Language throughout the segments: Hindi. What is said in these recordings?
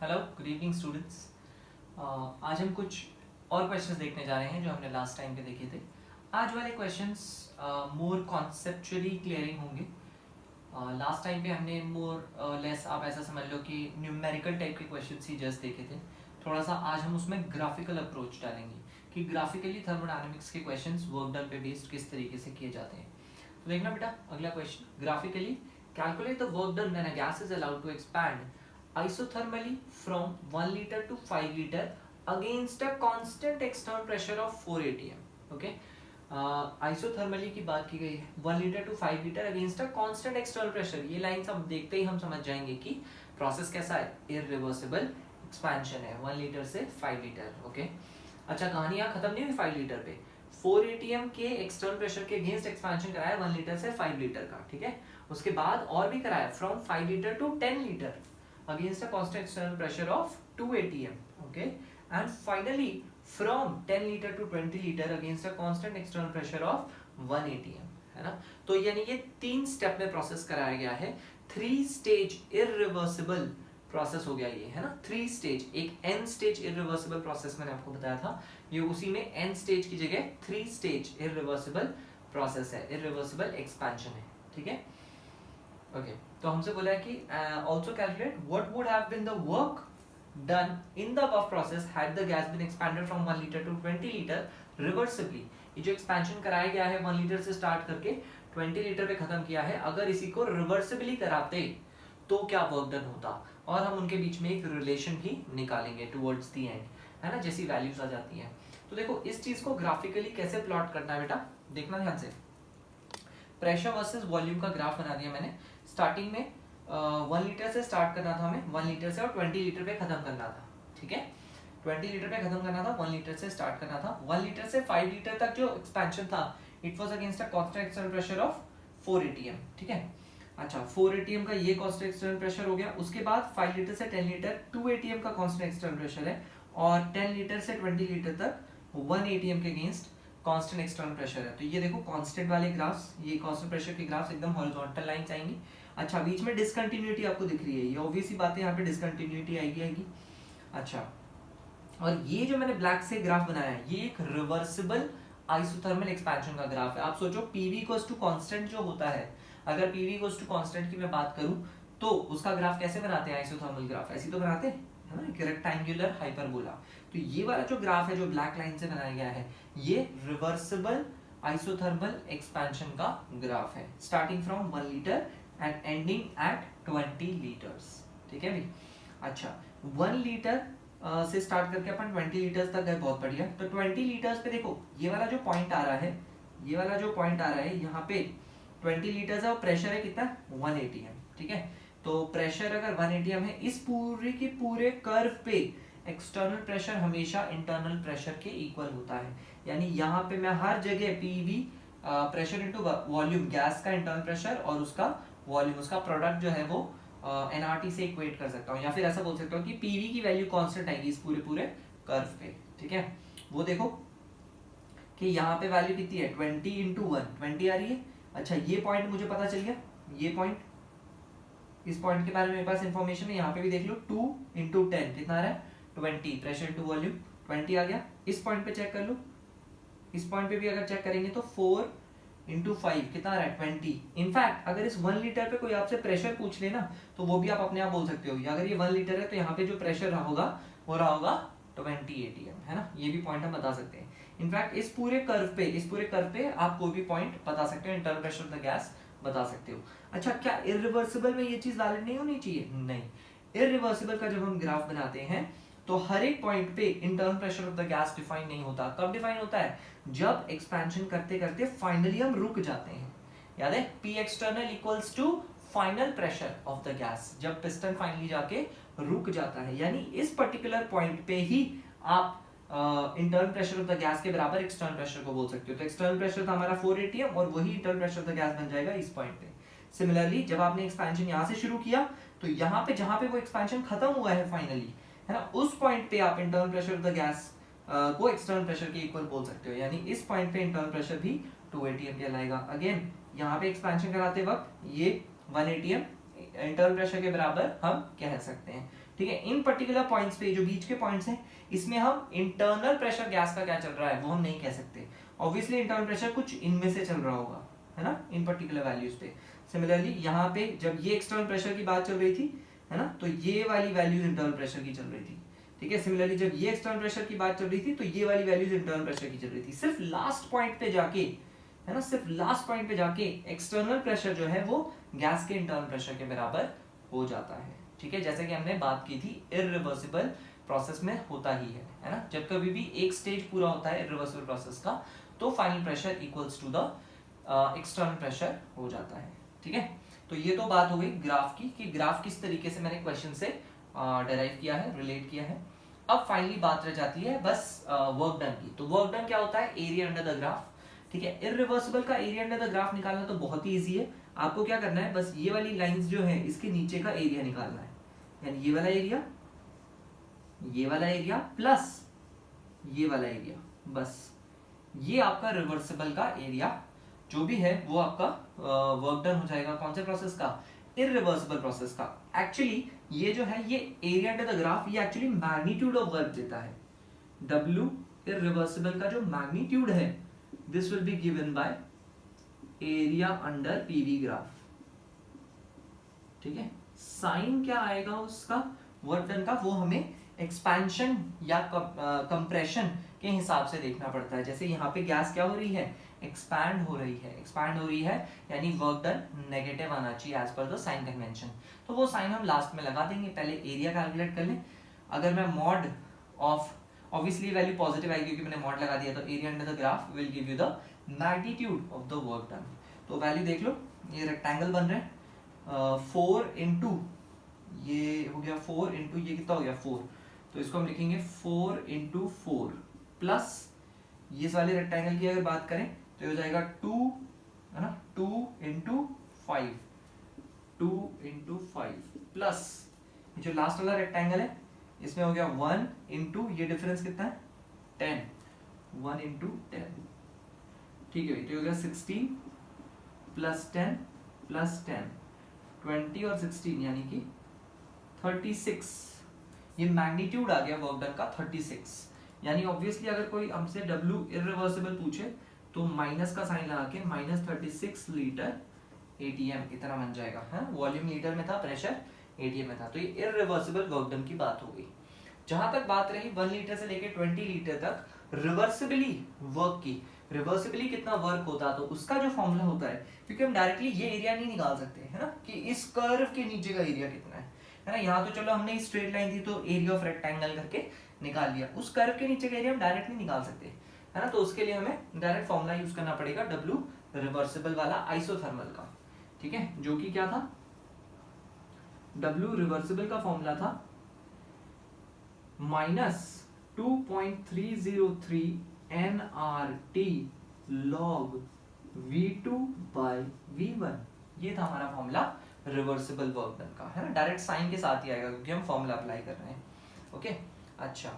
Hello, good evening students. आज हम कुछ और क्वेश्चंस देखने जा रहे हैं जो हमने लास्ट टाइम पे देखे थे। आज वाले क्वेश्चंस मोर कॉन्सेप्चुअली क्लियरिंग होंगे। लास्ट टाइम पे हमने मोर लेस आप ऐसा समझ लो कि न्यूमेरिकल टाइप के क्वेश्चंस ही जस्ट देखे थे। थोड़ा सा आज हम उसमें ग्राफिकल अप्रोच डालेंगे कि ग्राफिकली थर्मोडायनामिक्स के क्वेश्चंस वर्क डन पे बेस्ड किस तरीके से किए जाते हैं। तो देखना बेटा, अगला question graphically calculate the work done when a gas is allowed to expand isothermally from 1 liter to 5 liter against a constant external pressure of 4 atm. Okay, isothermally की बात की गई है 1 litre to 5 litre against a constant external pressure. ये लाइन हम देखते ही हम समझ जाएंगे कि प्रोसेस कैसा है, इररिवर्सिबल एक्सपेंशन है 1 लीटर से 5 लीटर। ओके, अच्छा कहानी यहाँ खत्म नहीं हुई 5 लीटर पे। 4 एटीएम के एक्सटर्नल प्रेशर के अगेंस्ट एक्सपेंशन कराया 1 लीटर से 5 लीटर का, ठीक है। उसके बाद और भी कराया from 5 litre to 10 litre against a constant external pressure of 2 atm. Okay, and finally from 10 liter to 20 liter against a constant external pressure of 1 atm, है ना। तो यानी ये 3 स्टेप में प्रोसेस कराया गया है। 3 स्टेज इररिवर्सिबल प्रोसेस हो गया ये, है ना। 3 स्टेज, एक n स्टेज इररिवर्सिबल प्रोसेस मैंने आपको बताया था, ये उसी में n स्टेज की जगह 3 स्टेज इररिवर्सिबल प्रोसेस है, इररिवर्सिबल एक्सपेंशन है, ठीक है। ओके, तो हमसे बोला है कि also calculate what would have been the work done in the above process had the gas been expanded from 1 liter to 20 liter reversibly। ये जो एक्सपेंशन कराया गया है 1 लीटर से स्टार्ट करके 20 लीटर पे खत्म किया है, अगर इसी को रिवर्सिबली कराते तो क्या वर्क डन होता, और हम उनके बीच में एक रिलेशन भी निकालेंगे टुवर्ड्स द एंड, है ना, जैसी वैल्यूज आ जाती हैं। तो देखो इस चीज को ग्राफिकली कैसे प्लॉट करना है बेटा, देखना ध्यान से। प्रेशर वर्सेस वॉल्यूम का ग्राफ बना दिया मैंने। स्टार्टिंग में 1 लीटर से स्टार्ट करना था हमें, 1 लीटर से, और 20 लीटर पे खत्म करना था, ठीक है। 20 लीटर पे खत्म करना था, 1 लीटर से स्टार्ट करना था। 1 लीटर से 5 लीटर तक जो एक्सपेंशन था it was against a constant external pressure of 4 ATM, ठीक है। अच्छा, 4 एटीएम का ये कांस्टेंट एक्सटर्नल प्रेशर हो गया। उसके बाद 5 लीटर से 10 लीटर 2 एटीएम का कांस्टेंट एक्सटर्नल प्रेशर है, और 10 लीटर से 20 लीटर तक 1 एटीएम के अगेंस्ट कांस्टेंट एक्सटर्नल प्रेशर है। तो ये देखो कांस्टेंट वाले ग्राफ्स, ये कांस्टेंट प्रेशर के ग्राफ्स एकदम हॉरिजॉन्टल लाइंस आएंगी। अच्छा, बीच में डिसकंटिन्यूटी आपको दिख रही है, ये ऑब्वियस ही बात है, यहाँ पे डिसकंटिन्यूटी आएगी। अच्छा, और ये जो मैंने ब्लैक से ग्राफ बनाया है ये एक रिवर्सिबल आइसोथर्मल एक्सपेंशन का ग्राफ है। आप सोचो पीवी इक्वल्स टू कांस्टेंट जो होता है, अगर पीवी इक्वल्स टू कांस्टेंट की मैं बात करूं तो उसका ग्राफ कैसे बनाते हैं, आइसोथर्मल ग्राफ ऐसे तो बनाते हैं, है ना, एक रेक्टेंगुलर हाइपरबोला। तो ये वाला जो ग्राफ है जो ब्लैक लाइन से बनाया गया है ये रिवर्सिबल आइसोथर्मल एक्सपेंशन का ग्राफ है, starting from 1 litre and ending eight 20 litres, ठीक है भाई। अच्छा, 1 लीटर से स्टार्ट करके अपन 20 लीटर्स तक गए, बहुत बढ़िया। तो 20 लीटर्स पे देखो ये वाला जो पॉइंट आ रहा है, ये वाला जो पॉइंट आ रहा है यहाँ पे 20 लीटर्स है, और प्रेशर है कितना, 1 एटीएम, ठीक है। तो प्रेशर अगर 1 एटीएम है, इस पूरे के पूरे कर्व पे एक्सटर्नल प्रेशर हमेशा इंटरनल प्रेशर के इक्वल होता है। यानी यहाँ पे मैं हर जगह PV pressure into volume, gas का इंटरनल प्रेशर और उसका वॉल्यूम, उसका प्रोडक्ट जो है वो एनआरटी से इक्वेट कर सकता हूँ, या फिर ऐसा बोल सकता हूँ कि पीवी की वैल्यू कांस्टेंट आएगी इस पूरे कर्व पे, ठीक है। वो देखो कि यहाँ पे वैल्यू कितनी है, 20 इंटू 1 20 आ रही है। अच्छा, ये पॉइंट मुझे पता चल गया, ये पॉइंट, इस पॉइंट के बारे में मेरे पास इंफॉर्मेशन है। यहाँ पे भी देख लो 2 इंटू 10 कितना आ रहा है, 20, प्रेशर इंटू वॉल्यूम 20 आ गया। इस पॉइंट पे चेक कर लो, इस पॉइंट पे भी अगर चेक करेंगे तो 4 इंटू 5 कितना आ रहा है, 20। इनफैक्ट अगर इस 1 लीटर पे कोई आपसे प्रेशर पूछ ले ना तो वो भी आप अपने आप बोल सकते हो, अगर ये 1 लीटर है तो यहाँ पे जो प्रेशर रहा होगा वो रहा होगा 20 एटीएम, है ना। ये भी पॉइंट हम बता सकते हैं। इनफैक्ट इस पूरे कर्व पे आप कोई भी पॉइंट बता सकते हो, internal pressure of the gas बता सकते हो। अच्छा, क्या इररिवर्सिबल में ये चीज वैलिड नहीं होनी चाहिए, नहीं। इररिवर्सिबल का जब हम ग्राफ बनाते हैं तो हर एक पॉइंट पे internal pressure of the gas define नहीं होता। कब डिफाइन होता है, जब एक्सपेंशन करते करते फाइनली हम रुक जाते हैं। याद है, P external equals to final pressure of the gas, जब पिस्टन फाइनली जाके रुक जाता है, यानी इस पर्टिकुलर पॉइंट पे ही आप internal pressure of the gas के बराबर एक्सटर्नल प्रेशर को बोल सकते हो। तो एक्सटर्नल प्रेशर था हमारा 4 एटीएम और वही internal pressure of the gas बन जाएगा इस पॉइंट पे। सिमिलरली जब आपने एक्सपेंशन यहाँ से शुरू किया तो यहाँ पे जहां पे वो एक्सपेंशन खत्म हुआ है फाइनली, है ना, उस पॉइंट पे आप internal pressure of the gas को एक्सटर्नल प्रेशर के इक्वल बोल सकते हो, यानी इस पॉइंट पे इंटरनल प्रेशर भी 2 एटीएम कहलाएगा। अगेन यहाँ पे एक्सपेंशन कराते वक्त ये 1 एटीएम इंटरनल प्रेशर के बराबर हम कह सकते हैं। ठीक है। इन पर्टिकुलर पॉइंट्स पे, जो बीच के पॉइंट्स हैं, इसमें हम इंटरनल प्रेशर गैस का क्या चल रहा है वो हम नहीं कह सकते। ऑब्वियसली इंटरनल प्रेशर कुछ इनमें से चल रहा होगा, है ना, इन पर्टिकुलर वैल्यूज पे। सिमिलरली यहाँ पे जब ये एक्सटर्नल प्रेशर की बात चल रही थी, है ना, तो ये वाली वैल्यूज इंटरनल प्रेशर की चल रही थी, ठीक है। सिमिलरली जब ये एक्सटर्नल प्रेशर की बात चल रही थी तो ये वाली वैल्यूज इंटरनल प्रेशर की चल रही थी। सिर्फ लास्ट पॉइंट पे जाके, है ना, सिर्फ लास्ट पॉइंट पे जाके एक्सटर्नल प्रेशर जो है वो गैस के इंटरनल प्रेशर के बराबर हो जाता है, ठीक है। जैसे कि हमने बात की थी, इरिवर्सिबल प्रोसेस में होता ही है ना, जब कभी भी एक स्टेज पूरा होता है इरिवर्सिबल प्रोसेस का, तो final pressure equals to the external pressure हो जाता है, ठीक है। तो ये तो बात हो गई ग्राफ की, कि ग्राफ किस तरीके से मैंने क्वेश्चन से डेराइव किया है, रिलेट किया है। अब फाइनली बात रह जाती है बस वर्क डन की। तो वर्क डन क्या होता है, एरिया अंडर द ग्राफ, ठीक है। इरिवर्सिबल का एरिया अंडर द ग्राफ निकालना तो बहुत ही इजी है। आपको क्या करना है, बस ये वाली लाइंस जो है इसके नीचे का एरिया निकालना है, यानी ये वाला एरिया, ये वाला एरिया प्लस ये वाला एरिया, बस ये आपका रिवर्सिबल का एरिया जो भी है वो आपका वर्क डन हो जाएगा। कौन से प्रोसेस का, इरिवर्सिबल प्रोसेस का। एक्चुअली ये जो है, ये एरिया अंडर द ग्राफ, ये एक्चुअली मैग्नीट्यूड ऑफ वर्क देता है। W इरिवर्सिबल का जो मैग्नीट्यूड है, this will be given by area under PV graph, ठीक है। साइन क्या आएगा उसका वर्क डन का, वो हमें एक्सपेंशन या कंप्रेशन के हिसाब से देखना पड़ता है। जैसे यहाँ पे गैस क्या हो रही है, एक्सपैंड हो रही है, एक्सपैंड हो रही है, यानी वर्क डन नेगेटिव आना चाहिए as per the sign convention. तो वो साइन हम लास्ट में लगा देंगे, पहले एरिया कैलकुलेट कर लें। अगर मैं mod of, obviously value positive आएगी क्योंकि मैंने मॉड लगा दिया, तो area under the graph will give you the magnitude of the work done. तो वैल्यू देख लो, ये रेक्टेंगल बन रहे हैं, 4 इंटू ये हो गया 4 इंटू ये कितना हो गया 4, तो इसको हम लिखेंगे 4 इंटू 4 प्लस ये वाले रेक्टेंगल की अगर बात करें तो ये हो जाएगा 2, है ना, 2 इंटू 5, 2 इंटू 5 प्लस जो लास्ट वाला रेक्टेंगल है इसमें हो गया 1 इंटू ये डिफरेंस कितना है 10, 1 इंटू 10, ठीक है। तो हो गया 16 प्लस 10 प्लस 10, 20 और 16 यानी कि 36। ये मैग्नीट्यूड आ गया वर्क डन का 36। यानी ऑब्वियसली अगर कोई हमसे W इरिवर्सिबल पूछे तो माइनस का साइन लगा के -36 लीटर ATM इतना बन जाएगा, है। वॉल्यूम लीटर में था, प्रेशर ATM में था। तो ये इरिवर्सिबल वर्क डन की बात हो गई। जहां तक बात रही 1 लीटर से लेके 20 लीटर तक रिवर्सिबली वर्क की, रिवर्सिबली कितना वर्क होता तो उसका जो फॉर्मूला होता है, क्योंकि हम डायरेक्टली ये एरिया नहीं निकाल सकते, है ना, कि इस कर्व के नीचे का एरिया कितना है ना। यहाँ तो चलो हमने स्ट्रेट लाइन थी तो एरिया ऑफ रेक्टेंगल करके निकाल लिया, उस कर्व के नीचे का एरिया हम डायरेक्ट नहीं निकाल सकते, है ना। तो उसके लिए हमें डायरेक्ट फॉर्मूला यूज करना पड़ेगा W रिवर्सिबल वाला आइसोथर्मल का, ठीक है, जो कि क्या था, W रिवर्सिबल का फॉर्मूला था -2.303 nRT log V2 by V1। ये था हमारा फॉर्मूला रिवर्सिबल वर्क डन का, है ना। डायरेक्ट साइन के साथ ही आएगा क्योंकि हम फॉर्मूला अप्लाई कर रहे हैं, ओके। अच्छा,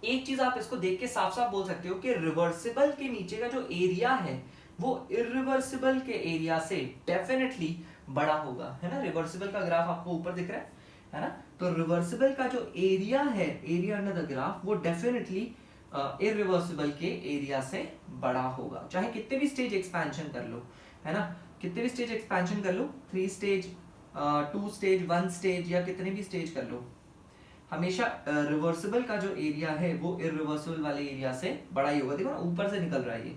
एक चीज आप इसको देख के साफ साफ बोल सकते हो कि रिवर्सिबल के नीचे का जो एरिया है वो इरिवर्सिबल के एरिया से डेफिनेटली बड़ा होगा, है ना। रिवर्सिबल का ग्राफ आपको ऊपर दिख रहा है ना। तो रिवर्सिबल का जो एरिया है, एरिया अंडर द ग्राफ, वो डेफिनेटली इरिवर्सिबल के एरिया से बड़ा होगा, चाहे कितने भी स्टेज एक्सपेंशन कर लो, है ना। कितने भी स्टेज एक्सपेंशन कर लो, 3 स्टेज, 2 स्टेज, 1 स्टेज, या कितने भी स्टेज कर लो, हमेशा रिवर्सिबल का जो एरिया है वो इरिवर्सिबल वाले एरिया से बड़ा ही होगा। देखो ना, ऊपर से निकल रहा है ये,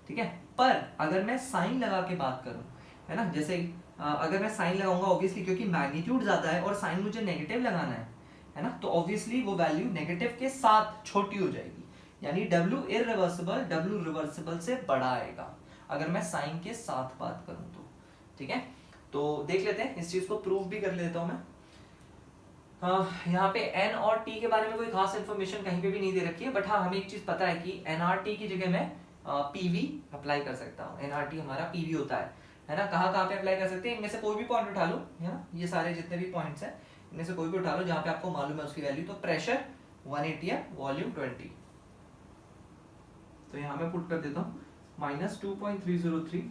ठीक है। पर अगर मैं साइन लगा के बात करूं, है ना, जैसे अगर मैं साइन लगाऊंगा, ऑब्वियसली क्योंकि मैग्नीट्यूड ज्यादा है और साइन मुझे नेगेटिव लगाना है ना, तो ऑब्वियसली वो वैल्यू नेगेटिव के साथ छोटी हो जाएगी, यानी W इरिवर्सिबल W रिवर्सिबल से बड़ा आएगा अगर मैं साइन के साथ बात करूं तो, ठीक है। तो देख लेते हैं, इस चीज को प्रूव भी कर लेता हूं मैं। यहाँ पे N और T के बारे में कोई खास इन्फॉर्मेशन कहीं पे भी नहीं दे रखी है, बट हाँ हमें एक चीज पता है कि NRT की जगह मैं PV अप्लाई कर सकता हूँ। NRT हमारा PV होता है ना। कहाँ पे अप्लाई कर सकते हैं, इनमें से कोई भी पॉइंट उठा लो, है ना, ये सारे जितने भी पॉइंट्स हैं इनमें से कोई भी उठा लो जहाँ पे आपको मालूम है उसकी वैल्यू। तो प्रेशर 180 है, वॉल्यूम 20, तो यहाँ मैं पुट कर देता हूँ -2.303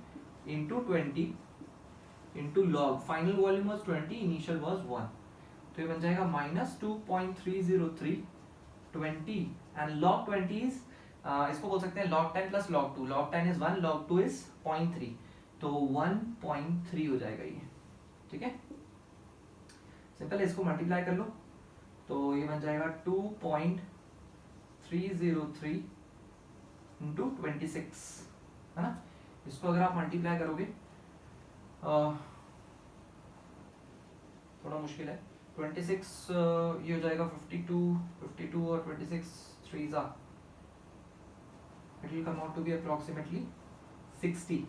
into 20 into log, final volume was 20, initial was 1, तो ये बन जाएगा -2.303 20 एंड log 20 इज इसको बोल सकते हैं log 10 plus log 2. log 10 is 1, log 2 is 0.3, तो 1.3 हो जाएगा ये. ठीक है, सिंपल है, इसको मल्टीप्लाई कर लो तो ये बन जाएगा 2.303 इंटू 26, है ना. इसको अगर आप मल्टीप्लाई करोगे थोड़ा मुश्किल है. 26 ये हो जाएगा 52 और 26 3 जा, it will come out to be approximately 60.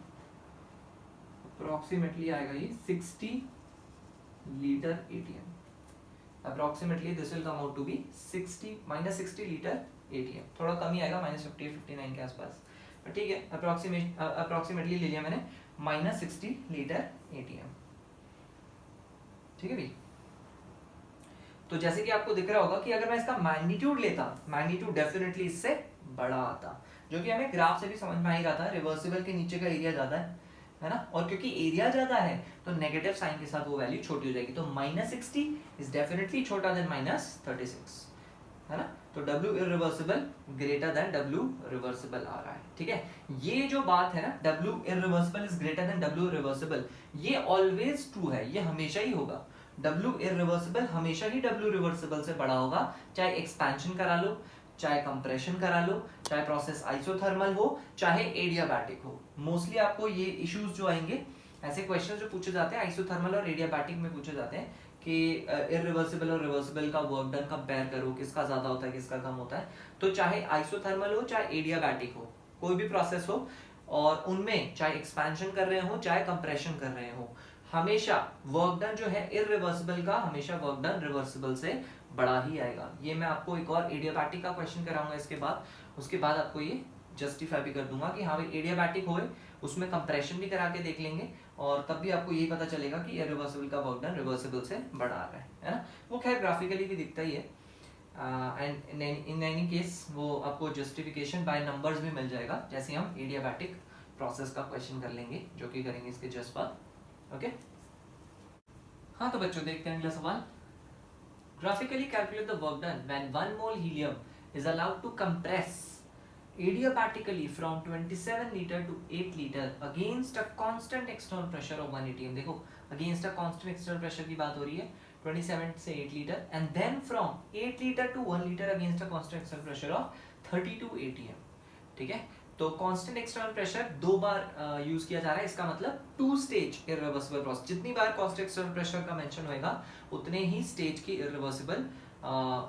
Approximately आएगा ये 60 litre ATM. Approximately this will come out to be 60 litre ATM. थोड़ा कम ही आएगा, -50 59 के आसपास, पर ठीक है, अप्रोक्सीमेटली ले लिया मैंने -60 लीटर ATM. ठीक है भाई. तो जैसे कि आपको दिख रहा होगा कि अगर मैं इसका मैग्नीट्यूड लेता, मैग्नीट्यूड डेफिनेटली इससे बड़ा आता, जो कि हमें ग्राफ से भी समझ में आ ही रहा था. रिवर्सिबल के नीचे का एरिया ज्यादा है ना, और क्योंकि एरिया ज्यादा है तो नेगेटिव साइन के साथ वो वैल्यू छोटी हो जाएगी. तो -60 इज डेफिनेटली छोटा देन -36, है ना. तो W irreversible greater than W reversible आ रहा है. ठीक है, ये जो बात है ना, W irreversible is greater than W reversible, ये ऑलवेज ट्रू है, ये हमेशा ही होगा. W इररिवर्सिबल हमेशा ही W रिवर्सिबल से बड़ा होगा, चाहे एक्सपेंशन करा लो, चाहे कंप्रेशन करा लो, चाहे प्रोसेस आइसोथर्मल हो, चाहे एडियाबैटिक हो. मोस्टली आपको ये इश्यूज जो आएंगे, ऐसे क्वेश्चन जो पूछे जाते हैं आइसोथर्मल और एडियाबैटिक में पूछे जाते हैं कि इररिवर्सिबल और रिवर्सिबल का वर्क डन कंपेयर करो, किसका ज्यादा होता है किसका कम होता है. तो चाहे आइसोथर्मल हो चाहे एडियाबैटिक हो, कोई भी प्रोसेस हो, और उनमें चाहे एक्सपेंशन कर रहे हो चाहे कंप्रेशन कर रहे हो, हमेशा वर्क डन जो है इररिवर्सिबल का हमेशा वर्क डन रिवर्सिबल से बड़ा ही आएगा. ये मैं आपको एक और एडियाबैटिक का क्वेश्चन कराऊंगा इसके बाद, उसके बाद आपको ये जस्टिफाई भी कर दूंगा कि हाँ भाई एडियाबैटिक होए, उसमें कंप्रेशन भी करा के देख लेंगे, और तब भी आपको यही पता चलेगा कि इररिवर्सिबल का वर्क डन रिवर्सिबल से बड़ा आ रहा है ना. वो खैर ग्राफिकली भी दिखता ही है, एंड इन एनी केस वो आपको जस्टिफिकेशन बाय नंबर्स भी मिल जाएगा, जैसे हम एडियाबैटिक प्रोसेस का क्वेश्चन कर लेंगे, जो कि करेंगे इसके जस्ट बाद. ओके, हाँ तो बच्चों देखते हैं अगला सवाल. Graphically calculate the work done when 1 mole helium is allowed to compress adiabatically from 27 liter to 8 liter against a constant external pressure of 1 atm. देखो against a constant external pressure की बात हो रही है, 27 से 8 liter, and then from 8 liter to 1 liter against a constant external pressure of 32 atm. ठीक है, तो कांस्टेंट एक्सटर्नल प्रेशर 2 बार यूज किया जा रहा है, इसका मतलब 2 स्टेज इररिवर्सिबल प्रोसेस. जितनी बार कांस्टेंट एक्सटर्नल प्रेशर का मेंशन होएगा उतने ही स्टेज की इररिवर्सिबल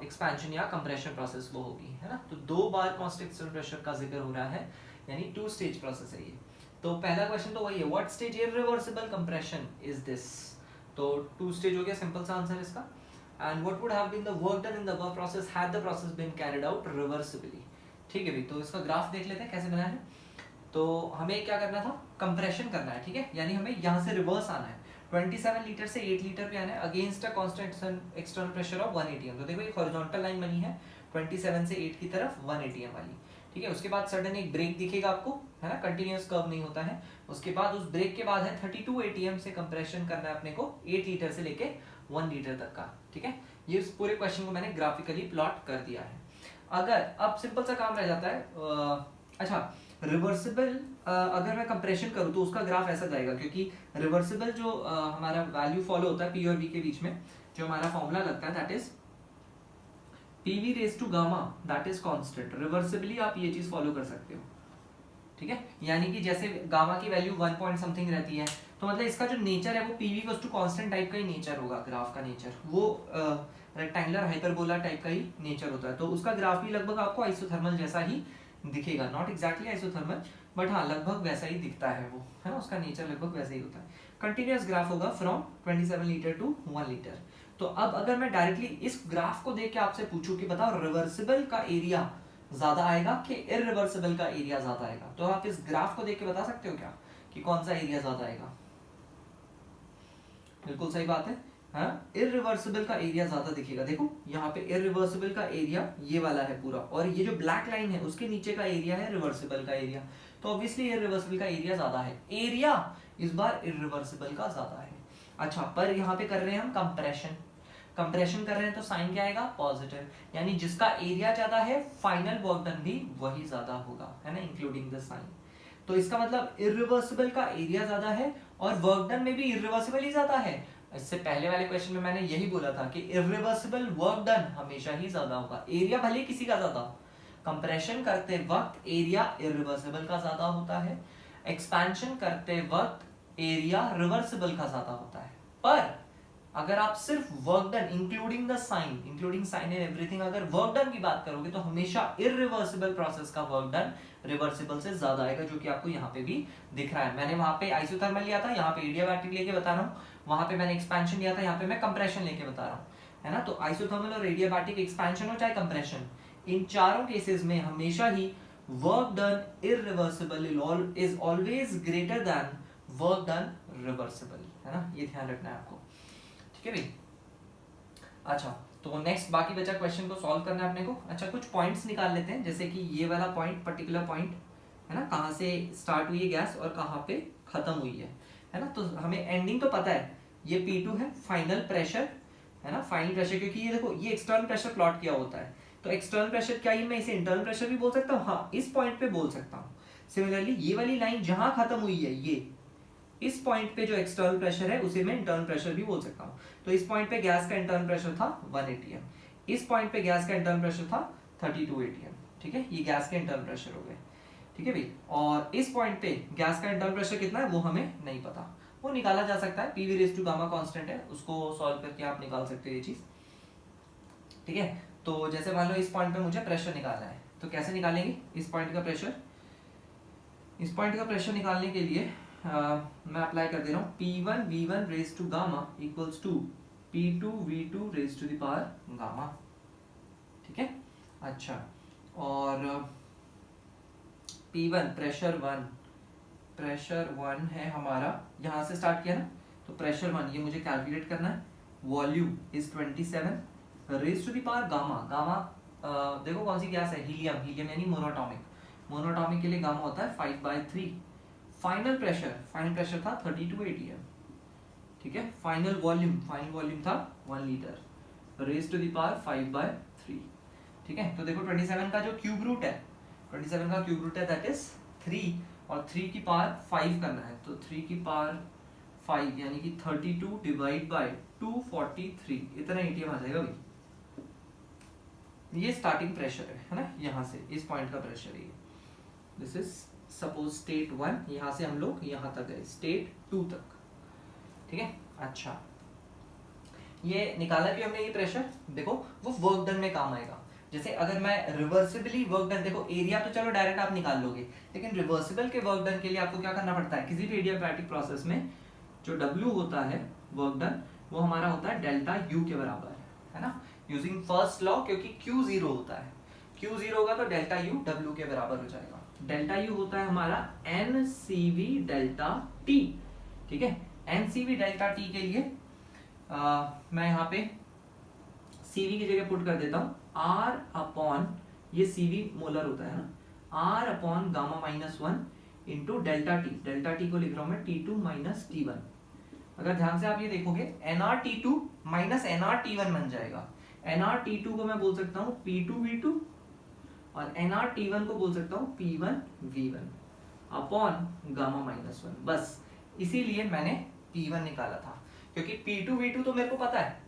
एक्सपेंशन या कंप्रेशन प्रोसेस वो होगी, है ना. तो 2 बार कांस्टेंट एक्सटर्नल प्रेशर का जिक्र हो रहा है, यानी 2 स्टेज प्रोसेस है ये. तो पहला क्वेश्चन तो वही है, what stage irreversible compression is this. तो 2 स्टेज हो गया, सिंपल सा आंसर इसका. And what would have been the work done in the above process had the process been carried out reversibly. ठीक है भाई, तो इसका ग्राफ देख लेते हैं कैसे बना है. तो हमें क्या करना था, कंप्रेशन करना है. ठीक है, यानी हमें यहाँ से रिवर्स आना है, 27 लीटर से 8 लीटर पे आना है against a constant external pressure of 1 atm. तो देखो एक हॉरिजॉन्टल लाइन बनी है 27 से 8 की तरफ 1 atm वाली. ठीक है, उसके बाद सडन एक ब्रेक दिखेगा आपको, है ना, कंटिन्यूअस कर्व नहीं होता है. उसके बाद उस ब्रेक के बाद है 32 atm से कंप्रेशन करना है अपने को 8 लीटर से लेके 1 लीटर तक का. ठीक है, ये इस पूरे क्वेश्चन को मैंने ग्राफिकली प्लॉट कर दिया है. अगर अब सिंपल सा काम रह जाता है, अच्छा रिवर्सिबल अगर मैं कंप्रेशन करूं तो उसका ग्राफ ऐसा जाएगा, क्योंकि रिवर्सिबल जो हमारा वैल्यू फॉलो होता है पी और वी के बीच में, जो हमारा फॉर्मूला लगता है that is PV raise to gamma that is constant. Reversibly आप ये चीज फॉलो कर सकते हो. ठीक है, यानी कि जैसे गामा की वैल्यू 1 पॉइंट समथिंग रहती है, तो मतलब इसका जो नेचर है वो PV equals to constant type का ही नेचर होगा. ग्राफ का नेचर वो रेक्टेंगुलर हाइपरबोला टाइप का ही नेचर होता है. तो उसका ग्राफ भी लगभग आपको आइसोथर्मल जैसा ही दिखेगा, नॉट एग्जैक्टली आइसोथर्मल, बट हाँ लगभग वैसा ही दिखता है वो, है ना. उसका नेचर लगभग वैसा ही होता है. कंटिन्यूअस ग्राफ होगा फ्रॉम 27 लीटर टू 1 लीटर. तो अब अगर मैं डायरेक्टली इस ग्राफ को देख के आपसे पूछूं कि बताओ रिवर्सिबल का एरिया ज्यादा आएगा कि इररिवर्सिबल का एरिया ज्यादा आएगा, तो आप इस ग्राफ को देख के बता सकते हो क्या कि कौन सा एरिया ज्यादा आएगा. बिल्कुल सही बात है, हाँ इररिवर्सिबल का एरिया ज्यादा दिखेगा. देखो यहाँ पे इररिवर्सिबल का एरिया ये वाला है पूरा, और ये जो ब्लैक लाइन है उसके नीचे का एरिया है रिवर्सिबल का एरिया. तो ऑब्वियसली इररिवर्सिबल का एरिया ज्यादा है. एरिया इस बार इररिवर्सिबल का ज्यादा है. अच्छा, पर यहाँ पे कर रहे हैं हम कंप्रेशन, कंप्रेशन कर रहे हैं तो साइन क्या आएगा, पॉजिटिव, यानी जिसका एरिया ज्यादा है फाइनल वर्क डन भी वही ज्यादा होगा, है ना, इंक्लूडिंग द साइन। तो इसका मतलब इरिवर्सिबल का एरिया ज्यादा है और वर्क डन में भी इरिवर्सिबल ही ज्यादा है। इससे पहले वाले क्वेश्चन में मैंने यही बोला था कि इरिवर्सिबल वर्क डन हमेशा ही ज्यादा होगा, एरिया भले किसी का ज्यादा। कंप्रेशन करते वक्त एरिया इरिवर्सिबल का ज्यादा होता है, एक्सपेंशन करते वक्त एरिया रिवर्सिबल का ज्यादा होता है। पर अगर आप सिर्फ work done including sign and everything अगर वर्क डन की बात करोगे तो हमेशा इरिवर्सिबल प्रोसेस का वर्क डन रिवर्सिबल से ज्यादा आएगा, जो कि आपको यहाँ पे भी दिख रहा है। मैंने वहां पे आइसोथर्मल लिया था, यहाँ पे एडियाबैटिक लेके बता रहा हूँ, वहां पे मैंने एक्सपेंशन लिया था, यहाँ पे मैं कंप्रेशन लेके बता रहा हूँ, है ना। तो आइसोथर्मल और एडियाबैटिक, एक्सपेंशन हो चाहे कंप्रेशन, इन चारों केसेस में हमेशा ही work done irreversible is always greater than work done reversible, है ना, ये ध्यान रखना है आपको, ठीक है भाई। अच्छा, तो नेक्स्ट बाकी बचा क्वेश्चन को सॉल्व करना है अपने को। अच्छा, कुछ पॉइंट्स निकाल लेते हैं, जैसे कि ये वाला पॉइंट, पर्टिकुलर पॉइंट, है ना, कहाँ से स्टार्ट हुई है गैस और कहाँ पे खत्म हुई है ना। तो हमें एंडिंग तो पता है, ये P2 है, फाइनल प्रेशर, है ना, फाइनल प्रेशर, क्योंकि ये देखो ये एक्सटर्नल प्रेशर प्लॉट किया होता है, तो एक्सटर्नल प्रेशर क्या ही मैं इसे इंटरनल प्रेशर भी बोल सकता हूँ, हाँ इस पॉइंट पे बोल सकता हूँ। सिमिलरली ये वाली लाइन जहां खत्म हुई है, ये इस पॉइंट पे जो एक्सटर्नल प्रेशर है उसे मैं इंटरनल प्रेशर भी बोल सकता हूँ। तो इस पॉइंट पे गैस का इंटरनल प्रेशर था 1 atm, इस पॉइंट पे गैस का इंटरनल प्रेशर था 32 atm, ठीक है, ये गैस के इंटरनल प्रेशर हो गए, ठीक है भाई। और इस पॉइंट पे गैस का इंटरनल प्रेशर कितना है वो हमें नहीं पता, वो निकाला जा सकता है, PV raise to gamma constant है, उसको सॉल्व करके आप निकाल सकते हो ये चीज, ठीक है। तो जैसे मान लो इस पॉइंट पे मुझे प्रेशर निकालना है, तो कैसे निकालेंगे इस पॉइंट का प्रेशर? इस पॉइंट का प्रेशर निकालने के लिए मैं अप्लाई कर दे रहा हूँ P1 V1 raise to gamma equals to P2 V2 raise to the power gamma, ठीक है। अच्छा, और P1 प्रेशर 1 है हमारा, यहाँ से स्टार्ट किया ना, तो प्रेशर 1 ये मुझे कैलकुलेट करना है। Volume is 27 raise to the power gamma, देखो कौन सी गैस है, हीलियम यानी मोनोटॉमिक के लिए गामा होता है 5/3। फाइनल प्रेशर था 32 atm, ठीक है। फाइनल वॉल्यूम था 1 litre raise to the power 5/3, ठीक है। तो देखो 27 का जो क्यूब रूट है, 27 का क्यूब रूट है दैट इज 3, और 3 की पावर 5 करना है, तो 3 की पावर 5 यानी कि 32 डिवाइड बाय 243, इतना एटीएम आ जाएगा भाई। ये स्टार्टिंग प्रेशर है ना, यहाँ से इस पॉइंट का प्रेशर है, दिस इज सपोज स्टेट 1, यहाँ से हम लोग यहाँ तक गए स्टेट 2 तक, ठीक है। अच्छा, ये निकाला भी हमने ये प्रेशर, देखो वो वर्क डन में काम आएगा। जैसे अगर मैं रिवर्सिबली वर्क डन, देखो एरिया तो चलो डायरेक्ट आप निकाल लोगे, लेकिन रिवर्सिबल के वर्क डन के लिए आपको क्या करना पड़ता है, किसी भी एडियाबैटिक प्रोसेस में जो W होता है वर्क डन, वो हमारा होता है डेल्टा U के बराबर, है ना, यूजिंग फर्स्ट लॉ, क्योंकि Q 0 होता है, Q 0 होगा तो डेल्टा U W के बराबर हो जाएगा। डेल्टा U होता है हमारा NCV डेल्टा T, ठीक है। NCV डेल्टा T के लिए मैं यहाँ पे CV की जगह पुट कर देता हूँ R अपॉन, ये CV मोलर होता है ना, R upon gamma -1 into delta T को लिख रहा हूँ मैं T2 माइनस T1। अगर ध्यान से आप ये देखोगे NRT2 माइनस NRT1 बन जाएगा। NRT2 को मैं बोल सकता हूँ P2V2 और NRT1 को बोल सकता हूँ P1V1 अपॉन गामा -1, बस इसीलिए मैंने P1 निकाला था, क्योंकि P2V2 तो मेरे को पता है,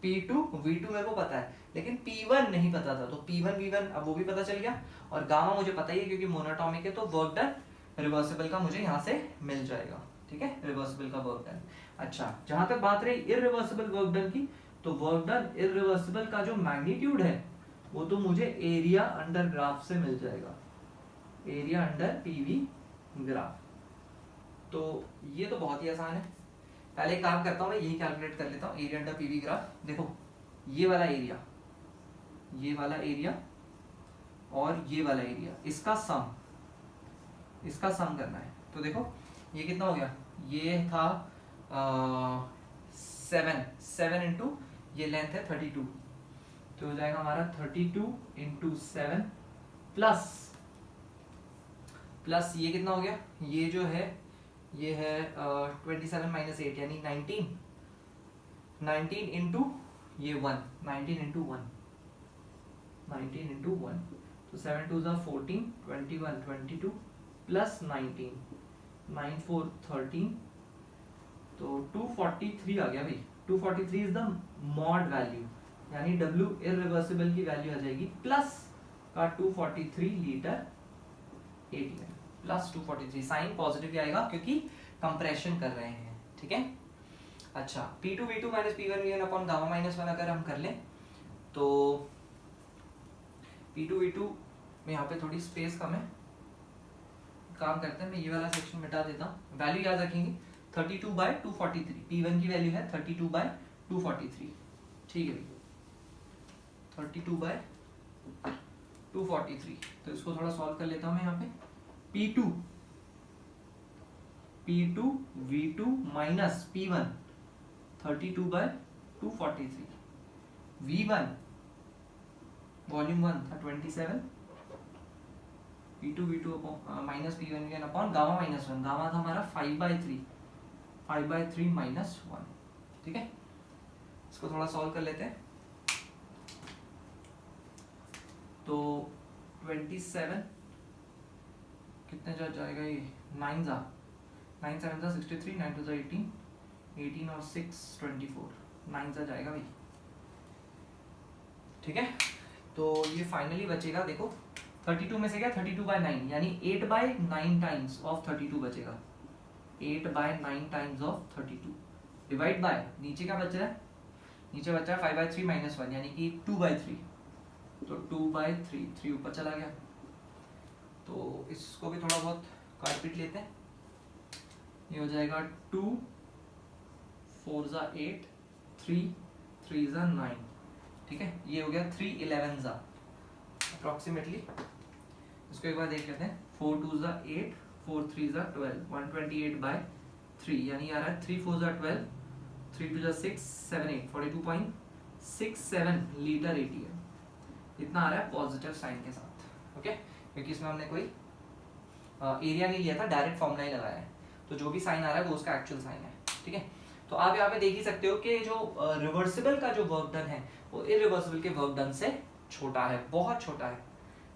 P2V2 मेरे को पता है, लेकिन P1 नहीं पता था, तो P1V1 अब वो भी पता चल गया, और गामा मुझे पता ही है क्योंकि मोनोटॉमिक है, तो वर्क डन रिवर्सिबल का मुझे यहाँ से मिल जाएगा, ठीक है, रिवर्सिबल का वर्क डन। अच्छा, जहां तक बात रही इररिवर्सिबल वर्क डन की, तो वर्क डन इररिवर्सिबल का जो मैग्नीट्यूड है वो तो मुझे एरिया अंडर ग्राफ से मिल जाएगा, एरिया अंडर पीवी ग्राफ। तो ये तो बहुत ही आसान है, पहले काम करता हूँ मैं, यही कैलकुलेट कर लेता हूँ एरिया अंडर पीवी ग्राफ। देखो ये वाला एरिया और ये वाला एरिया, इसका सम करना है। तो देखो ये कितना हो गया, ये था 7 इंटू ये लेंथ है 32, तो हो जाएगा हमारा 32 इंटू 7 प्लस ये कितना हो गया, ये जो है ये है 27 माइनस 8 यानी 19 इंटू ये 1, 19 इंटू 1, 19 इंटू 1, तो 7 2 ज़ा 14, 21 22 प्लस 19, 9 4 13, तो 243 आ गया भाई। 243 इज द मॉड वैल्यू, यानी W इरिवर्सिबल की वैल्यू आ जाएगी प्लस का 243 litre ATM, plus 243। Sign positive ही आएगा क्योंकि कंप्रेशन कर रहे हैं, ठीक है। अच्छा, P2 V2 minus P1 V1 upon gamma minus 1 अगर हम कर लें तो P2 V2 में यहाँ पे थोड़ी स्पेस कम है, काम करते हैं, मैं ये वाला सेक्शन मिटा देता हूँ। वैल्यू याद रखेंगे 32/243, P1 की वैल्यू है 32/243, ठीक है भाई, 32/243। तो इसको थोड़ा सॉल्व कर लेता हूँ मैं यहाँ पे। P2 V2 minus P1 32/243, V1 volume 1 था 27, P2 V2 minus P1 V1 upon gamma minus 1, gamma था हमारा 5/3 माइनस 1, ठीक है। इसको थोड़ा सॉल्व कर लेते हैं। तो 27 कितने जा जाएगा ये, 9 जा 9 7 जा 63, 9 2 जा 18, 18 और 6 24, 9 जा जाएगा भाई, ठीक है। तो ये फाइनली बचेगा, देखो 32 में से क्या 32/9, यानी 8/9 टाइम्स ऑफ 32 बचेगा, 8/9 टाइम्स ऑफ 32 डिवाइड बाय, नीचे क्या बच रहा है, नीचे बचा 5/3 माइनस 1, यानी कि 2/3, तो 2/3, 3 ऊपर चला गया। तो इसको भी थोड़ा बहुत काट पीट लेते हैं, ये हो जाएगा 2 4 जा 8, 3 3 जा 9, ठीक है। ये हो गया 3 11 जा अप्रोक्सीमेटली। इसको एक बार देख लेते हैं, 4 2 जा 8, 4 3 जा 12, 128/3, यानी आ रहा है 3 4 जा 12, 3 2 जा 6 7 8, 42.67 लीटर ATM, इतना आ रहा है पॉजिटिव साइन के साथ, ओके। क्योंकि इसमें हमने कोई एरिया नहीं लिया था, डायरेक्ट फॉर्मूला ही लगाया है, तो जो भी साइन आ रहा है वो उसका एक्चुअल साइन है, ठीक है। तो आप यहाँ पे देख ही सकते हो कि जो रिवर्सिबल का जो वर्क डन है वो इरिवर्सिबल के वर्क डन से छोटा है, बहुत छोटा है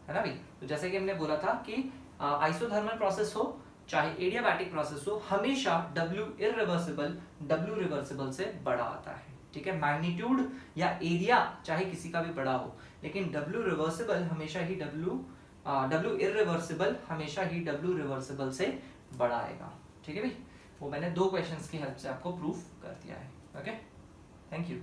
ना भाई। तो जैसे कि हमने बोला था कि आइसोथर्मल प्रोसेस हो चाहे एडियाबैटिक प्रोसेस हो, हमेशा W इरिवर्सिबल W रिवर्सिबल से बड़ा आता है, ठीक है। मैग्नीट्यूड या एरिया चाहे किसी का भी बड़ा हो, लेकिन W रिवर्सिबल हमेशा ही W इरिवर्सिबल हमेशा ही W रिवर्सिबल से बड़ा आएगा, ठीक है भाई। वो मैंने 2 क्वेश्चंस की हेल्प से आपको प्रूफ कर दिया है, ओके। Thank you.